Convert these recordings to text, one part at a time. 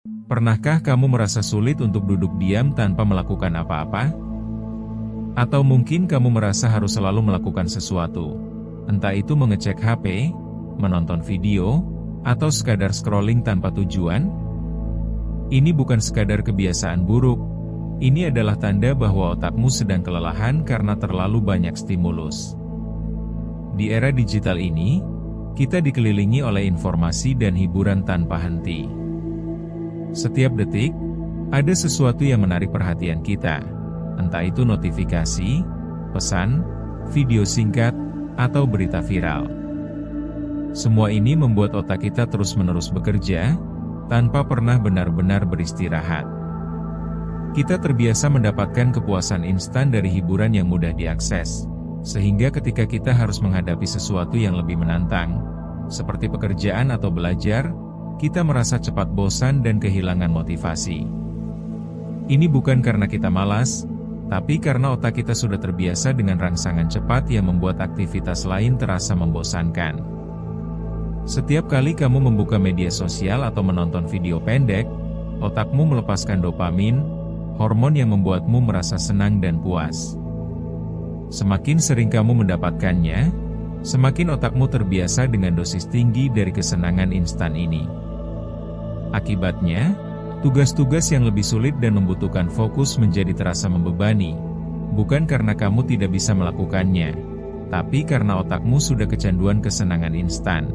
Pernahkah kamu merasa sulit untuk duduk diam tanpa melakukan apa-apa? Atau mungkin kamu merasa harus selalu melakukan sesuatu, entah itu mengecek HP, menonton video, atau sekadar scrolling tanpa tujuan? Ini bukan sekadar kebiasaan buruk, ini adalah tanda bahwa otakmu sedang kelelahan karena terlalu banyak stimulus. Di era digital ini, kita dikelilingi oleh informasi dan hiburan tanpa henti. Setiap detik, ada sesuatu yang menarik perhatian kita, entah itu notifikasi, pesan, video singkat, atau berita viral. Semua ini membuat otak kita terus-menerus bekerja, tanpa pernah benar-benar beristirahat. Kita terbiasa mendapatkan kepuasan instan dari hiburan yang mudah diakses, sehingga ketika kita harus menghadapi sesuatu yang lebih menantang, seperti pekerjaan atau belajar, kita merasa cepat bosan dan kehilangan motivasi. Ini bukan karena kita malas, tapi karena otak kita sudah terbiasa dengan rangsangan cepat yang membuat aktivitas lain terasa membosankan. Setiap kali kamu membuka media sosial atau menonton video pendek, otakmu melepaskan dopamin, hormon yang membuatmu merasa senang dan puas. Semakin sering kamu mendapatkannya, semakin otakmu terbiasa dengan dosis tinggi dari kesenangan instan ini. Akibatnya, tugas-tugas yang lebih sulit dan membutuhkan fokus menjadi terasa membebani, bukan karena kamu tidak bisa melakukannya, tapi karena otakmu sudah kecanduan kesenangan instan.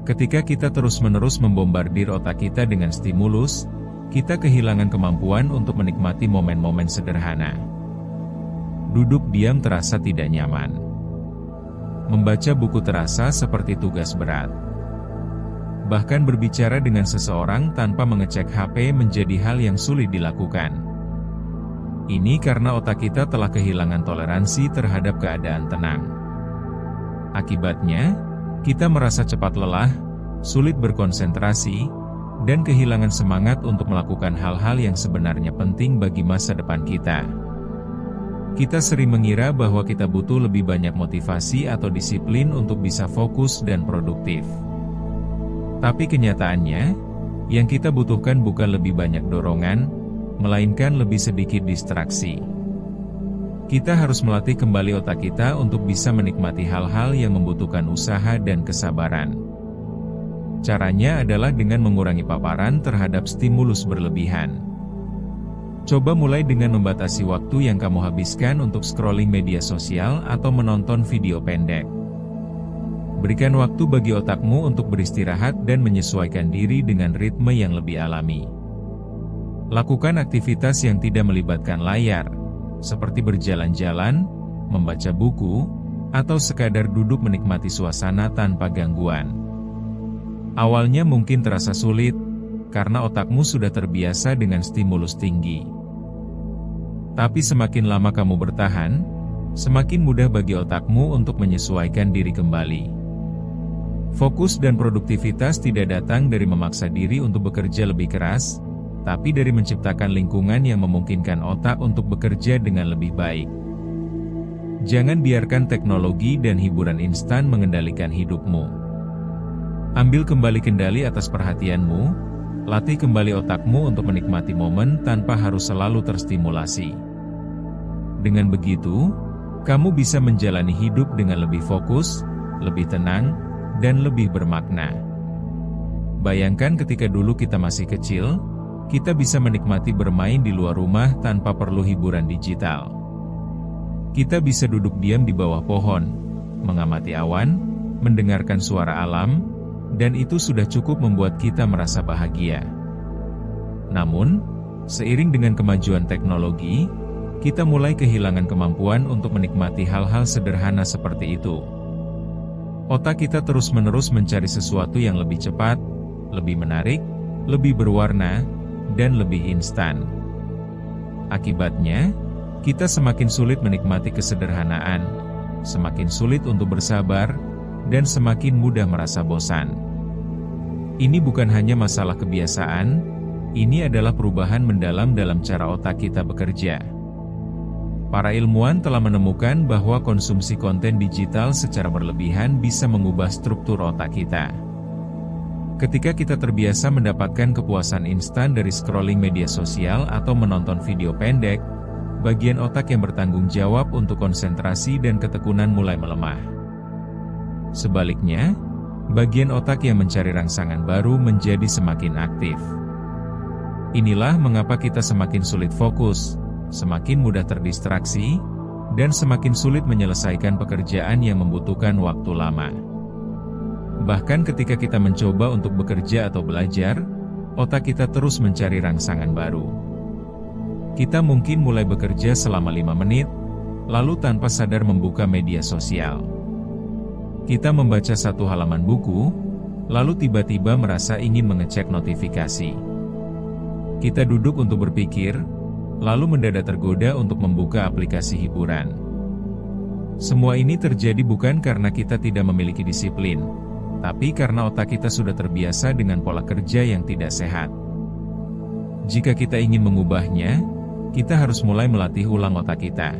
Ketika kita terus-menerus membombardir otak kita dengan stimulus, kita kehilangan kemampuan untuk menikmati momen-momen sederhana. Duduk diam terasa tidak nyaman. Membaca buku terasa seperti tugas berat. Bahkan berbicara dengan seseorang tanpa mengecek HP menjadi hal yang sulit dilakukan. Ini karena otak kita telah kehilangan toleransi terhadap keadaan tenang. Akibatnya, kita merasa cepat lelah, sulit berkonsentrasi, dan kehilangan semangat untuk melakukan hal-hal yang sebenarnya penting bagi masa depan kita. Kita sering mengira bahwa kita butuh lebih banyak motivasi atau disiplin untuk bisa fokus dan produktif. Tapi kenyataannya, yang kita butuhkan bukan lebih banyak dorongan, melainkan lebih sedikit distraksi. Kita harus melatih kembali otak kita untuk bisa menikmati hal-hal yang membutuhkan usaha dan kesabaran. Caranya adalah dengan mengurangi paparan terhadap stimulus berlebihan. Coba mulai dengan membatasi waktu yang kamu habiskan untuk scrolling media sosial atau menonton video pendek. Berikan waktu bagi otakmu untuk beristirahat dan menyesuaikan diri dengan ritme yang lebih alami. Lakukan aktivitas yang tidak melibatkan layar, seperti berjalan-jalan, membaca buku, atau sekadar duduk menikmati suasana tanpa gangguan. Awalnya mungkin terasa sulit, karena otakmu sudah terbiasa dengan stimulus tinggi. Tapi semakin lama kamu bertahan, semakin mudah bagi otakmu untuk menyesuaikan diri kembali. Fokus dan produktivitas tidak datang dari memaksa diri untuk bekerja lebih keras, tapi dari menciptakan lingkungan yang memungkinkan otak untuk bekerja dengan lebih baik. Jangan biarkan teknologi dan hiburan instan mengendalikan hidupmu. Ambil kembali kendali atas perhatianmu, latih kembali otakmu untuk menikmati momen tanpa harus selalu terstimulasi. Dengan begitu, kamu bisa menjalani hidup dengan lebih fokus, lebih tenang, dan lebih bermakna. Bayangkan ketika dulu kita masih kecil, kita bisa menikmati bermain di luar rumah tanpa perlu hiburan digital. Kita bisa duduk diam di bawah pohon, mengamati awan, mendengarkan suara alam, dan itu sudah cukup membuat kita merasa bahagia. Namun, seiring dengan kemajuan teknologi, kita mulai kehilangan kemampuan untuk menikmati hal-hal sederhana seperti itu. Otak kita terus-menerus mencari sesuatu yang lebih cepat, lebih menarik, lebih berwarna, dan lebih instan. Akibatnya, kita semakin sulit menikmati kesederhanaan, semakin sulit untuk bersabar, dan semakin mudah merasa bosan. Ini bukan hanya masalah kebiasaan, ini adalah perubahan mendalam dalam cara otak kita bekerja. Para ilmuwan telah menemukan bahwa konsumsi konten digital secara berlebihan bisa mengubah struktur otak kita. Ketika kita terbiasa mendapatkan kepuasan instan dari scrolling media sosial atau menonton video pendek, bagian otak yang bertanggung jawab untuk konsentrasi dan ketekunan mulai melemah. Sebaliknya, bagian otak yang mencari rangsangan baru menjadi semakin aktif. Inilah mengapa kita semakin sulit fokus, semakin mudah terdistraksi, dan semakin sulit menyelesaikan pekerjaan yang membutuhkan waktu lama. Bahkan ketika kita mencoba untuk bekerja atau belajar, otak kita terus mencari rangsangan baru. Kita mungkin mulai bekerja selama 5 menit, lalu tanpa sadar membuka media sosial. Kita membaca satu halaman buku, lalu tiba-tiba merasa ingin mengecek notifikasi. Kita duduk untuk berpikir, lalu mendadak tergoda untuk membuka aplikasi hiburan. Semua ini terjadi bukan karena kita tidak memiliki disiplin, tapi karena otak kita sudah terbiasa dengan pola kerja yang tidak sehat. Jika kita ingin mengubahnya, kita harus mulai melatih ulang otak kita.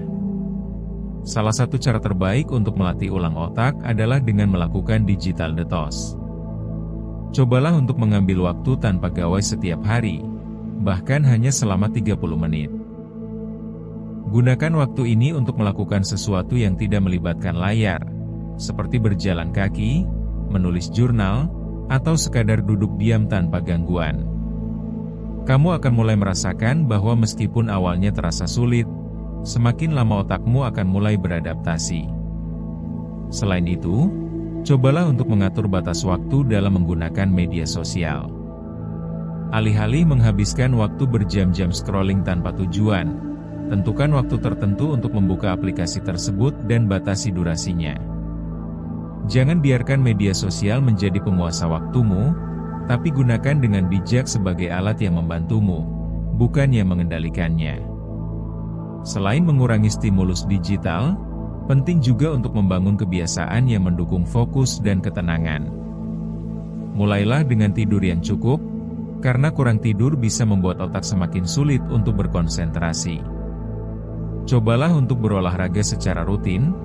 Salah satu cara terbaik untuk melatih ulang otak adalah dengan melakukan digital detox. Cobalah untuk mengambil waktu tanpa gawai setiap hari, bahkan hanya selama 30 menit. Gunakan waktu ini untuk melakukan sesuatu yang tidak melibatkan layar, seperti berjalan kaki, menulis jurnal, atau sekadar duduk diam tanpa gangguan. Kamu akan mulai merasakan bahwa meskipun awalnya terasa sulit, semakin lama otakmu akan mulai beradaptasi. Selain itu, cobalah untuk mengatur batas waktu dalam menggunakan media sosial. Alih-alih menghabiskan waktu berjam-jam scrolling tanpa tujuan, tentukan waktu tertentu untuk membuka aplikasi tersebut dan batasi durasinya. Jangan biarkan media sosial menjadi penguasa waktumu, tapi gunakan dengan bijak sebagai alat yang membantumu, bukan yang mengendalikannya. Selain mengurangi stimulus digital, penting juga untuk membangun kebiasaan yang mendukung fokus dan ketenangan. Mulailah dengan tidur yang cukup, karena kurang tidur bisa membuat otak semakin sulit untuk berkonsentrasi. Cobalah untuk berolahraga secara rutin,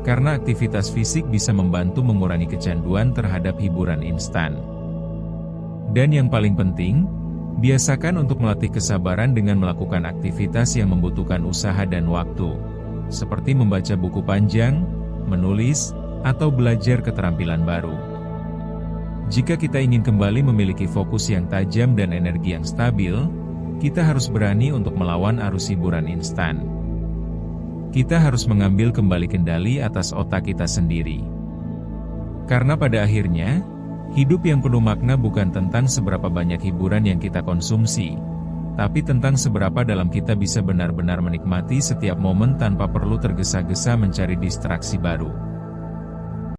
karena aktivitas fisik bisa membantu mengurangi kecanduan terhadap hiburan instan. Dan yang paling penting, biasakan untuk melatih kesabaran dengan melakukan aktivitas yang membutuhkan usaha dan waktu, seperti membaca buku panjang, menulis, atau belajar keterampilan baru. Jika kita ingin kembali memiliki fokus yang tajam dan energi yang stabil, kita harus berani untuk melawan arus hiburan instan. Kita harus mengambil kembali kendali atas otak kita sendiri. Karena pada akhirnya, hidup yang penuh makna bukan tentang seberapa banyak hiburan yang kita konsumsi, tapi tentang seberapa dalam kita bisa benar-benar menikmati setiap momen tanpa perlu tergesa-gesa mencari distraksi baru.